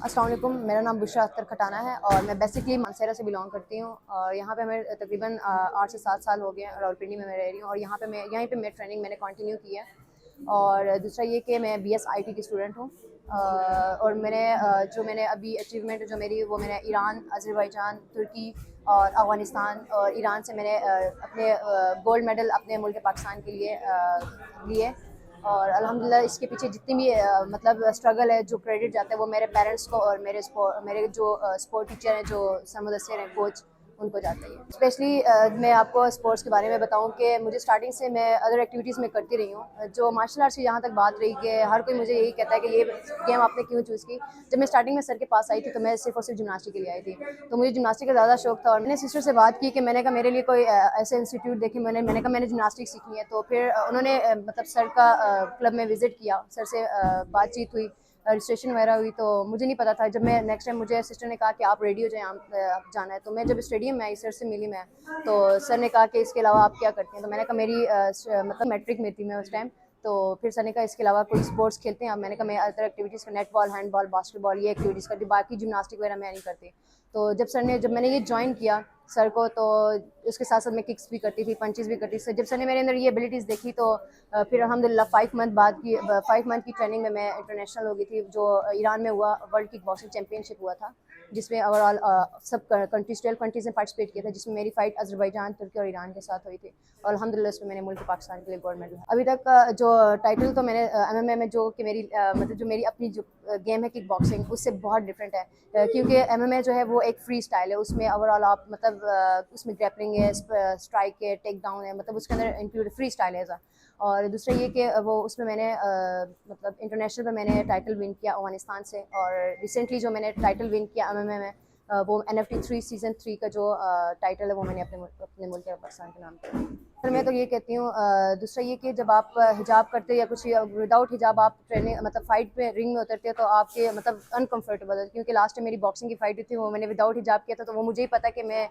अस्सलाम वालेकुम, मेरा नाम बुशरा अख्तर खटाना है और मैं बेसिकली मानसरा से बिलोंग करती हूँ और यहाँ पे हमें तकरीबन 8 से 7 साल हो गए हैं। रावलपिंडी में मैं रह रही हूँ और यहीं पे मैं ट्रेनिंग मैंने कंटिन्यू की है। और दूसरा ये कि मैं BS IT की स्टूडेंट हूँ और मैंने अभी अचीवमेंट जो मेरी वो मैंने ईरान, अज़रबैजान, तुर्की और अफ़गानिस्तान और ईरान से मैंने अपने गोल्ड मेडल अपने मुल्क पाकिस्तान के लिए लिए। और अल्हम्दुलिल्लाह इसके पीछे जितनी भी मतलब स्ट्रगल है, जो क्रेडिट जाता है वो मेरे पेरेंट्स को और मेरे जो स्पोर्ट टीचर हैं, जो सर मुदस्सिर हैं, कोच, उनको जाता है। स्पेशली मैं आपको स्पोर्ट्स के बारे में बताऊं कि मुझे स्टार्टिंग से मैं अदर एक्टिविटीज़ में करती रही हूँ। जो मार्शल आर्ट्स की जहाँ तक बात रही कि हर कोई मुझे यही कहता है कि ये गेम आपने क्यों चूज़ की। जब मैं स्टार्टिंग में सर के पास आई थी तो मैं सिर्फ और सिर्फ जिमनास्टिक के लिए आई थी, तो मुझे जिमनास्टिक का ज़्यादा शौक था। और मैंने सिस्टर से बात की कि मैंने कहा मेरे लिए कोई ऐसे इंस्टीट्यूट देखे। मैंने कहा मैंने जिमनास्टिक सीखनी है। तो फिर उन्होंने मतलब सर का क्लब में विज़िट किया, सर से बातचीत हुई, रजिस्ट्रेशन वगैरह हुई। तो मुझे नहीं पता था। जब मैं नेक्स्ट टाइम मुझे सिस्टर ने कहा कि आप रेडी हो जाए, आप जाना है। तो मैं जब स्टेडियम में आई, सर से मिली मैं, तो सर ने कहा कि इसके अलावा आप क्या करते हैं। तो मैंने कहा मेरी मतलब मैट्रिक में थी मैं उस टाइम। तो फिर सर ने कहा इसके अलावा कोई स्पोर्ट्स खेलते हैं आप। मैंने कहा मैं अदर एक्टिविटीज़ का नेटबॉल, हैंडबॉल, बास्केटबॉल ये एक्टिविटीज़ करती, बाकी जिमनास्टिक वगैरह मैं नहीं करती। तो जब मैंने ये ज्वाइन किया सर को, तो उसके साथ साथ मैं किक्स भी करती थी, पंचेस भी करती थी। जब सर ने मेरे अंदर ये एबिलिटीज़ देखी तो फिर अल्हम्दुलिल्लाह 5 मंथ की ट्रेनिंग में मैं इंटरनेशनल हो गई थी। जो ईरान में हुआ वर्ल्ड किक बॉक्सिंग चैम्पियनशिप हुआ था, जिसमें ओवरऑल सब कंट्रीज 12 कंट्रीज़ ने पार्टिसिपेट किया था, जिसमें मेरी फ़ाइट अज़रबैजान, तुर्की और ईरान के साथ हुई थी। और अल्हम्दुलिल्लाह इसमें मैंने मुल्क पाकिस्तान के लिए गोल्ड मेडल। अभी तक जो टाइटल तो मैंने MMA में जो कि मतलब जो मेरी अपनी जो गेम है किक बॉक्सिंग, उससे बहुत डिफरेंट है। क्योंकि MMA जो है वो एक फ्री स्टाइल है। उसमें ओवरऑल आप मतलब उसमें ग्रैपलिंग है, स्ट्राइक है, टेक डाउन है, मतलब उसके अंदर इंक्लूड फ्री स्टाइल है। और दूसरा ये कि वो उसमें मैंने मतलब इंटरनेशनल में मैंने टाइटल विन किया अफगानिस्तान से। और रिसेंटली जो मैंने टाइटल विन किया MMA में वो NFT 3 सीज़न 3 का जो टाइटल है वो मैंने अपने मुल्क पाकिस्तान के नाम पे। फिर मैं तो ये कहती हूँ दूसरा ये कि जब आप हिजाब करते या कुछ विदाउट हिजाब आप ट्रेनिंग मतलब फ़ाइट पे रिंग में उतरते हो तो आपके मतलब अनकंफर्टेबल है। क्योंकि लास्ट टाइम मेरी बॉक्सिंग की फ़ाइट थी वो मैंने विदाउट हिजाब किया था। तो वो मुझे ही पता कि मैं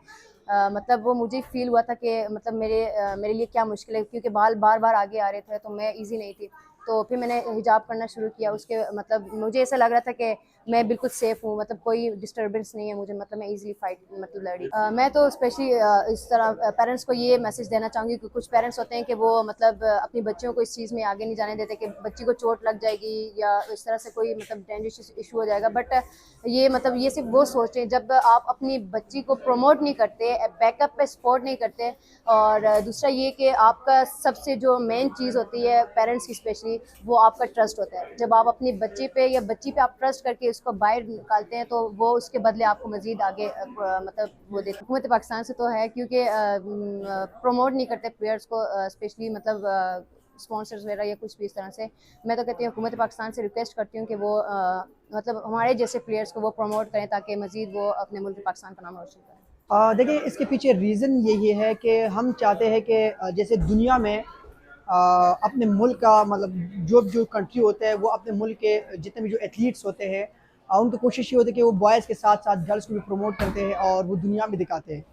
मतलब वो मुझे फील हुआ था कि मतलब मेरे लिए क्या मुश्किल है, क्योंकि बाल बार बार आगे आ रहे थे तो मैं ईजी नहीं थी। तो फिर मैंने हिजाब करना शुरू किया। उसके मतलब मुझे ऐसा लग रहा था कि मैं बिल्कुल सेफ़ हूँ, मतलब कोई डिस्टर्बेंस नहीं है मुझे, मतलब मैं इजीली फाइट मतलब लड़ी। मैं तो स्पेशली इस तरह पेरेंट्स को ये मैसेज देना चाहूँगी कि कुछ पेरेंट्स होते हैं कि वो मतलब अपनी बच्चियों को इस चीज़ में आगे नहीं जाने देते कि बच्ची को चोट लग जाएगी या इस तरह से कोई मतलब डेंजरस इशू हो जाएगा। बट ये मतलब ये सिर्फ वो सोचें जब आप अपनी बच्ची को प्रमोट नहीं करते, बैकअप पे सपोर्ट नहीं करते। और दूसरा ये कि आपका सबसे जो मेन चीज़ होती है पेरेंट्स की स्पेशली, वो आपका ट्रस्ट होता है। जब आप अपनी बच्चे पे या बच्ची पे आप ट्रस्ट करके उसको बाहर निकालते हैं तो वो उसके बदले आपको मज़ीद आगे मतलब वो देते। हुकूमत पाकिस्तान से तो है क्योंकि प्रमोट नहीं करते प्लेयर्स को, स्पेशली मतलब स्पॉन्सर्स वगैरह या कुछ भी इस तरह से। मैं तो कहती हूँ हुकूमत पाकिस्तान से रिक्वेस्ट करती हूँ कि वो मतलब हमारे जैसे प्लेयर्स को वो प्रमोट करें ताकि मज़ीद वो अपने मुल्क पाकिस्तान का नाम रोशन करें। देखिए, इसके पीछे रीज़न यही है कि हम चाहते हैं कि जैसे दुनिया में अपने मुल्क का मतलब जो कंट्री होता है वो अपने मुल्क के जितने भी जो एथलीट्स होते हैं उनकी कोशिश ये होती है कि वो बॉयज़ के साथ साथ गर्ल्स को भी प्रमोट करते हैं और वो दुनिया में दिखाते हैं।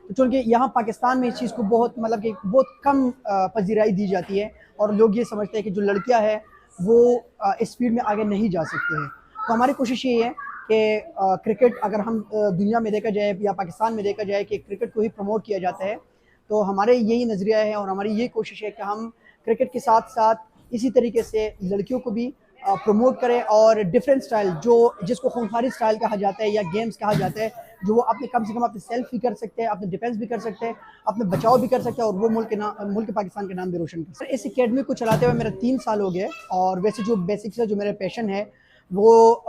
तो चूँकि यहाँ पाकिस्तान में इस चीज़ को बहुत मतलब कि बहुत कम पज़ीराई दी जाती है और लोग ये समझते हैं कि जो लड़कियाँ हैं वो इस फील्ड में आगे नहीं जा सकते हैं। तो हमारी कोशिश ये है कि क्रिकेट अगर हम दुनिया में देखा जाए या पाकिस्तान में देखा जाए कि क्रिकेट को ही प्रमोट किया जाता है, तो हमारे यही नज़रिया है और हमारी ये कोशिश है कि हम क्रिकेट के साथ साथ इसी तरीके से लड़कियों को भी प्रमोट करें और डिफरेंट स्टाइल जो जिसको खूंखारी स्टाइल कहा जाता है या गेम्स कहा जाता है, जो वो अपने कम से कम अपने सेल्फ भी कर सकते हैं, अपने डिफेंस भी कर सकते हैं, अपने बचाव भी कर सकते हैं और वो मुल्क पाकिस्तान के नाम भी रोशन कर सकते हैं। इस एकेडमी को चलाते हुए मेरा 3 साल हो गए और वैसे जो बेसिक्स है, जो मेरा पैशन है वो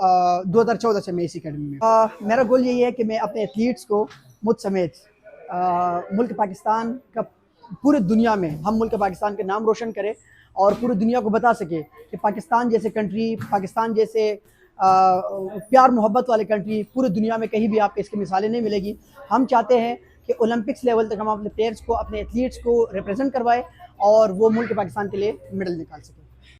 2014 से मैं इस एकेडमी में। मेरा गोल यही है कि मैं अपने एथलीट्स को मुझ समेत मुल्क पाकिस्तान का पूरे दुनिया में हम मुल्क पाकिस्तान के नाम रोशन करें और पूरी दुनिया को बता सके कि पाकिस्तान जैसे कंट्री, पाकिस्तान जैसे प्यार मोहब्बत वाले कंट्री पूरी दुनिया में कहीं भी आपको इसकी मिसालें नहीं मिलेगी। हम चाहते हैं कि ओलंपिक्स लेवल तक हम अपने प्लेयर्स को, अपने एथलीट्स को रिप्रेजेंट करवाएं और वो मुल्क पाकिस्तान के लिए मेडल निकाल सकें।